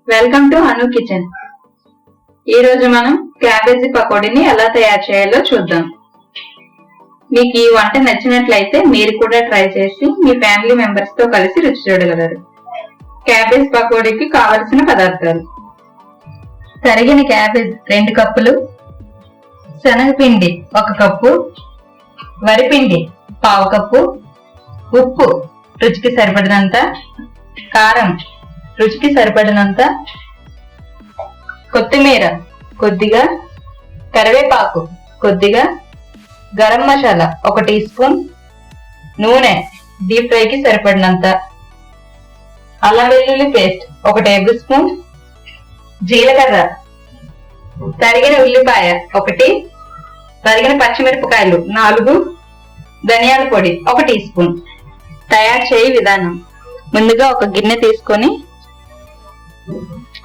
Welcome to Anu kitchen. ఈ రోజు మనం క్యాబేజీ పకోడీని ఎలా తయారు చేయాలో చూద్దాం. మీకు ఈ వంట నచ్చినట్లయితే మీరు కూడా ట్రై చేసి మీ ఫ్యామిలీ మెంబర్స్ తో కలిసి రుచి చూడగలరు. క్యాబేజ్ పకోడీకి కావలసిన పదార్థాలు: తరిగిన క్యాబేజ్ 2 కప్పులు, శనగపిండి 1 కప్పు, వరిపిండి 1/2 కప్పు, ఉప్పు రుచికి సరిపడినంత, కారం రుచికి సరిపడినంత, కొత్తిమీర కొద్దిగా, కరివేపాకు కొద్దిగా, గరం మసాలా 1 టీ స్పూన్, నూనె డీప్ ఫ్రైకి సరిపడినంత, అల్లం వెల్లుల్లి పేస్ట్ 1 టేబుల్ స్పూన్, జీలకర్ర, తరిగిన ఉల్లిపాయ 1, తరిగిన పచ్చిమిరపకాయలు 4, ధనియాల పొడి 1 టీ స్పూన్. తయారు చేయ విధానం: ముందుగా ఒక గిన్నె తీసుకొని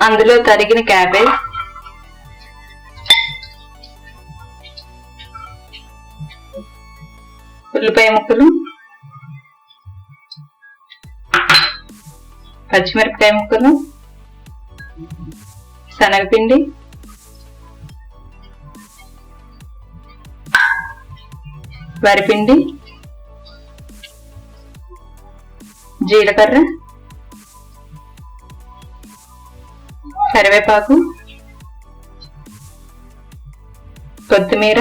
అందులో తరిగిన క్యాబేజ్, ఉల్లిపాయ ముక్కలు, పచ్చిమిరపకాయ ముక్కలు, శనగపిండి, వరిపిండి, జీలకర్ర, కరివేపాకు, కొత్తిమీర,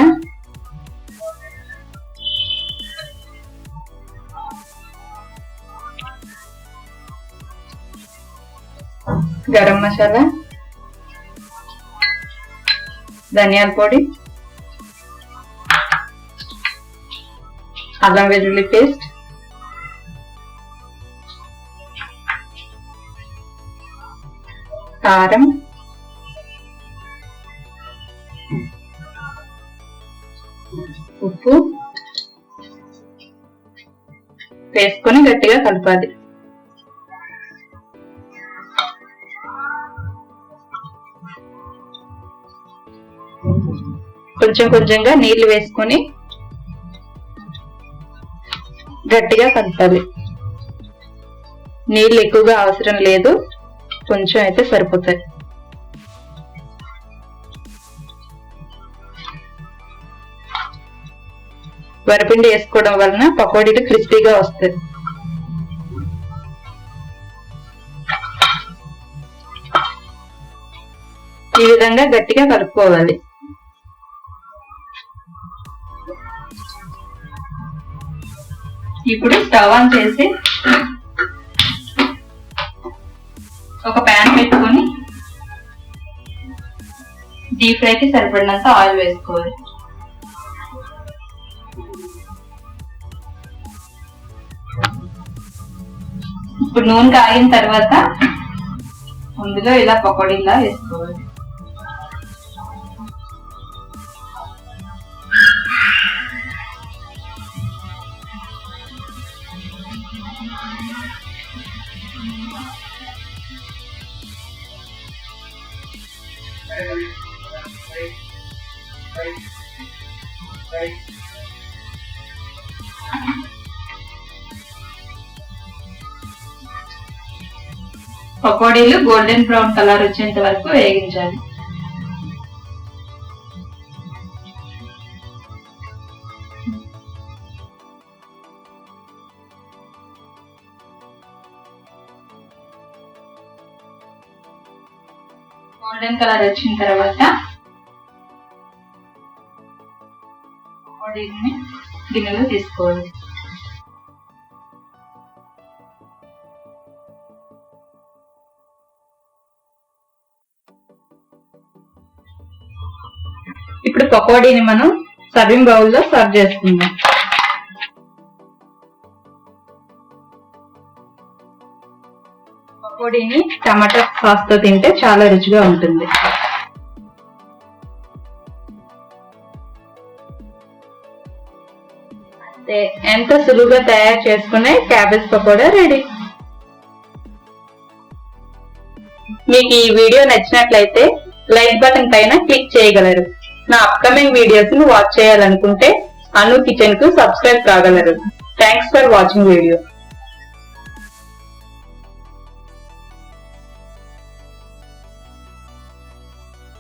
గరం మసాలా, ధనియాల పొడి, అల్లం వెల్లుల్లి పేస్ట్, కారం, ఉప్పు వేసుకొని గట్టిగా కలపాలి. కొంచెం కొంచెంగా నీళ్లు వేసుకొని గట్టిగా కలపాలి. నీళ్ళు ఎక్కువగా అవసరం లేదు, కొంచెం అయితే సరిపోతాయి. వరిపిండి వేసుకోవడం వలన పకోడీలు క్రిస్పీగా వస్తాయి. ఈ విధంగా గట్టిగా కలుపుకోవాలి. ఇప్పుడు స్టవ్ ఆన్ చేసి ఒక ప్యాన్ పెట్టుకొని డీప్ ఫ్రైకి సరిపడినంత ఆయిల్ వేసుకోవాలి. ఇప్పుడు నూనె కాగిన తర్వాత అందులో ఇలా పకోడీలా వేసుకోవాలి. పకోడీలు గోల్డెన్ బ్రౌన్ కలర్ వచ్చేంత వరకు వేగించాలి. గోల్డెన్ కలర్ వచ్చిన తర్వాత పకోడీని గిన్నెలో తీసుకోవాలి. ఇప్పుడు పకోడీని మనం సర్వింగ్ బౌల్లో సర్వ్ చేసుకుందాం. పకోడీని టమాటా సాస్ తో తింటే చాలా రుచిగా ఉంటుంది. ఎంతో సులువుగా తయారు చేసుకునే క్యాబేజ్ పకోడా రెడీ. మీకు ఈ వీడియో నచ్చినట్లయితే లైక్ బటన్ పైన క్లిక్ చేయగలరు. నా అప్కమింగ్ వీడియోస్ ని వాచ్ చేయాలనుకుంటే అను కిచెన్ కు సబ్స్క్రైబ్ కాగలరు. Thanks for watching video.